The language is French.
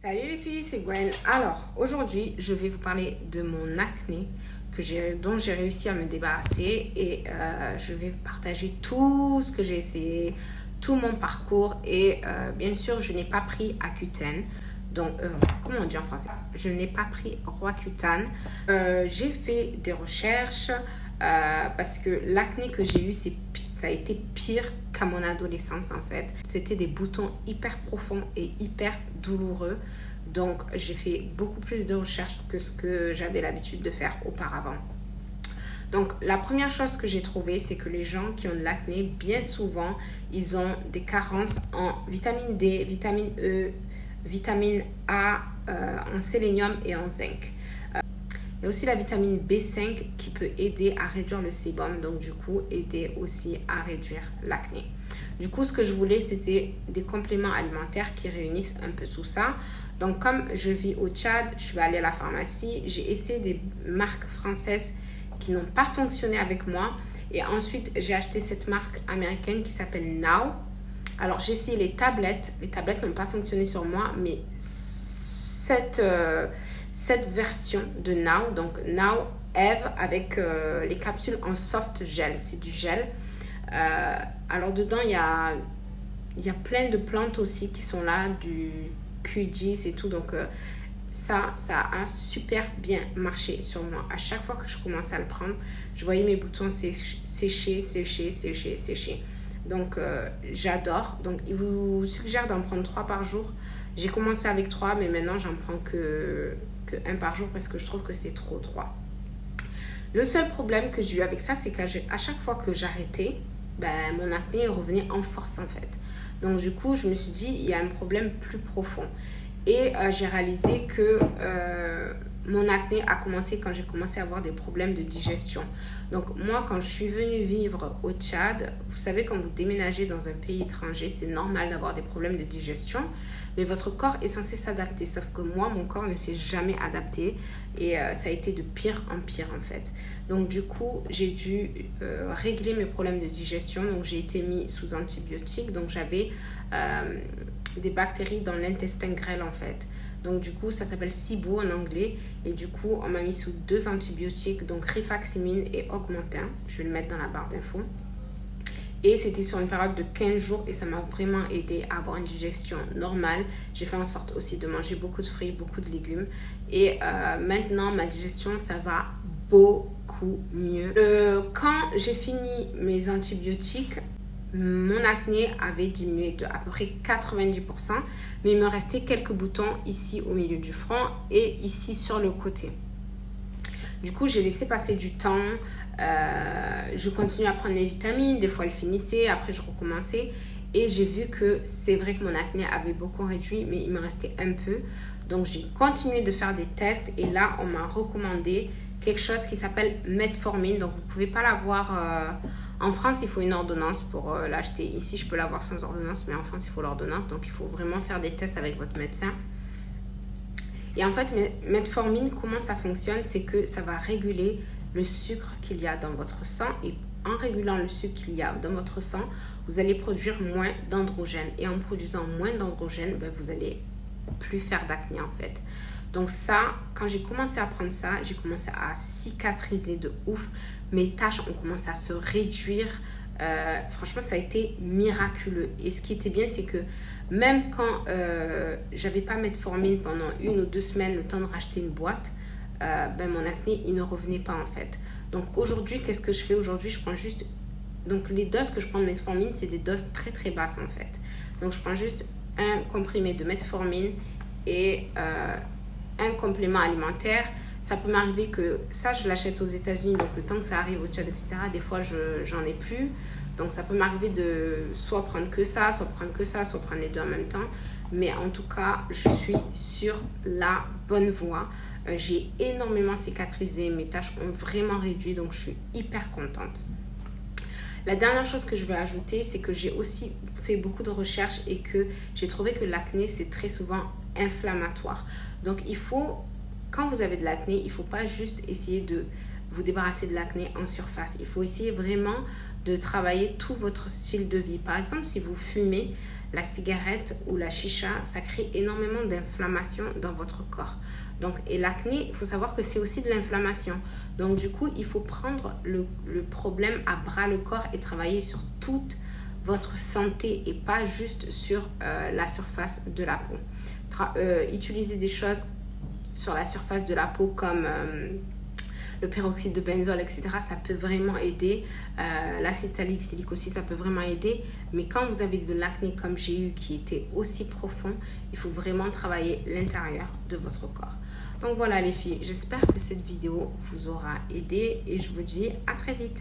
Salut les filles, c'est Gwen. Alors, aujourd'hui, je vais vous parler de mon acné dont j'ai réussi à me débarrasser et je vais vous partager tout ce que j'ai essayé, tout mon parcours et bien sûr, je n'ai pas pris Accutane. Donc, comment on dit en français? Je n'ai pas pris Roaccutane. J'ai fait des recherches parce que l'acné que j'ai eu, ça a été pire qu'à mon adolescence en fait. C'était des boutons hyper profonds et hyper douloureux. Donc, j'ai fait beaucoup plus de recherches que ce que j'avais l'habitude de faire auparavant. Donc, la première chose que j'ai trouvée, c'est que les gens qui ont de l'acné, bien souvent, ils ont des carences en vitamine D, vitamine E, vitamine A, en sélénium et en zinc. Il y a aussi la vitamine B5 qui peut aider à réduire le sébum, donc du coup aider aussi à réduire l'acné. Du coup, ce que je voulais, c'était des compléments alimentaires qui réunissent un peu tout ça. Donc, comme je vis au Tchad, je suis allée à la pharmacie, j'ai essayé des marques françaises qui n'ont pas fonctionné avec moi. Et ensuite, j'ai acheté cette marque américaine qui s'appelle Now. Alors, j'ai essayé les tablettes n'ont pas fonctionné sur moi, mais cette version de Now, donc Now Eve avec les capsules en soft gel, c'est du gel. Alors dedans il y a plein de plantes aussi qui sont là, du Q10 et tout, donc ça a super bien marché sur moi. À chaque fois que je commençais à le prendre, je voyais mes boutons sécher. Donc j'adore. Donc il vous suggère d'en prendre 3 par jour. J'ai commencé avec 3, mais maintenant j'en prends que 1 par jour parce que je trouve que c'est trop 3. Le seul problème que j'ai eu avec ça, c'est qu'à chaque fois que j'arrêtais, mon acné revenait en force en fait. Donc du coup, je me suis dit, il y a un problème plus profond. Et j'ai réalisé que mon acné a commencé quand j'ai commencé à avoir des problèmes de digestion. Donc moi, quand je suis venue vivre au Tchad, vous savez, quand vous déménagez dans un pays étranger, c'est normal d'avoir des problèmes de digestion. Mais votre corps est censé s'adapter. Sauf que moi, mon corps ne s'est jamais adapté. Et ça a été de pire en pire en fait. Donc du coup, j'ai dû régler mes problèmes de digestion. Donc j'ai été mis sous antibiotiques. Donc j'avais des bactéries dans l'intestin grêle en fait. Donc du coup, ça s'appelle SIBO en anglais. Et du coup, on m'a mis sous 2 antibiotiques. Donc rifaximin et augmentin. Je vais le mettre dans la barre d'infos. Et c'était sur une période de 15 jours et ça m'a vraiment aidé à avoir une digestion normale. J'ai fait en sorte aussi de manger beaucoup de fruits, beaucoup de légumes. Et maintenant, ma digestion, ça va beaucoup mieux. Quand j'ai fini mes antibiotiques, mon acné avait diminué de à peu près 90%. Mais il me restait quelques boutons ici au milieu du front et ici sur le côté. Du coup, j'ai laissé passer du temps. Je continuais à prendre mes vitamines, des fois elles finissaient, après je recommençais et j'ai vu que c'est vrai que mon acné avait beaucoup réduit, mais il me restait un peu. Donc j'ai continué de faire des tests et là on m'a recommandé quelque chose qui s'appelle Metformin. Donc vous ne pouvez pas l'avoir en France, il faut une ordonnance pour l'acheter. Ici je peux l'avoir sans ordonnance, mais en France il faut l'ordonnance, donc il faut vraiment faire des tests avec votre médecin. Et en fait, Metformin, comment ça fonctionne, c'est que ça va réguler le sucre qu'il y a dans votre sang et en régulant le sucre qu'il y a dans votre sang, vous allez produire moins d'androgène et en produisant moins d'androgène, vous allez plus faire d'acné en fait. Donc ça, quand j'ai commencé à prendre ça, j'ai commencé à cicatriser de ouf. Mes taches ont commencé à se réduire. Franchement, ça a été miraculeux. Et ce qui était bien, c'est que même quand j'avais pas Metformin pendant 1 ou 2 semaines, le temps de racheter une boîte, mon acné il ne revenait pas en fait. Donc aujourd'hui, qu'est-ce que je fais? Aujourd'hui, je prends juste, donc les doses que je prends de Metformin, c'est des doses très très basses en fait. Donc je prends juste un comprimé de Metformin et un complément alimentaire. Ça peut m'arriver que ça, je l'achète aux États-Unis, donc le temps que ça arrive au Tchad, etc., des fois j'en ai plus. Donc ça peut m'arriver de soit prendre que ça, soit prendre que ça, soit prendre les deux en même temps. Mais en tout cas, je suis sur la bonne voie. J'ai énormément cicatrisé, mes taches ont vraiment réduit, donc je suis hyper contente. La dernière chose que je vais ajouter, c'est que j'ai aussi fait beaucoup de recherches et que j'ai trouvé que l'acné, c'est très souvent inflammatoire. Donc il faut, quand vous avez de l'acné, il ne faut pas juste essayer de vous débarrasser de l'acné en surface. Il faut essayer vraiment de travailler tout votre style de vie. Par exemple, si vous fumez, la cigarette ou la chicha, ça crée énormément d'inflammation dans votre corps. Donc, et l'acné, il faut savoir que c'est aussi de l'inflammation. Donc, du coup, il faut prendre le problème à bras le corps et travailler sur toute votre santé et pas juste sur la surface de la peau. Utiliser des choses sur la surface de la peau comme le peroxyde de benzol, etc. Ça peut vraiment aider. L'acide salicylique aussi, ça peut vraiment aider. Mais quand vous avez de l'acné comme j'ai eu qui était aussi profond, il faut vraiment travailler l'intérieur de votre corps. Donc voilà les filles, j'espère que cette vidéo vous aura aidé et je vous dis à très vite.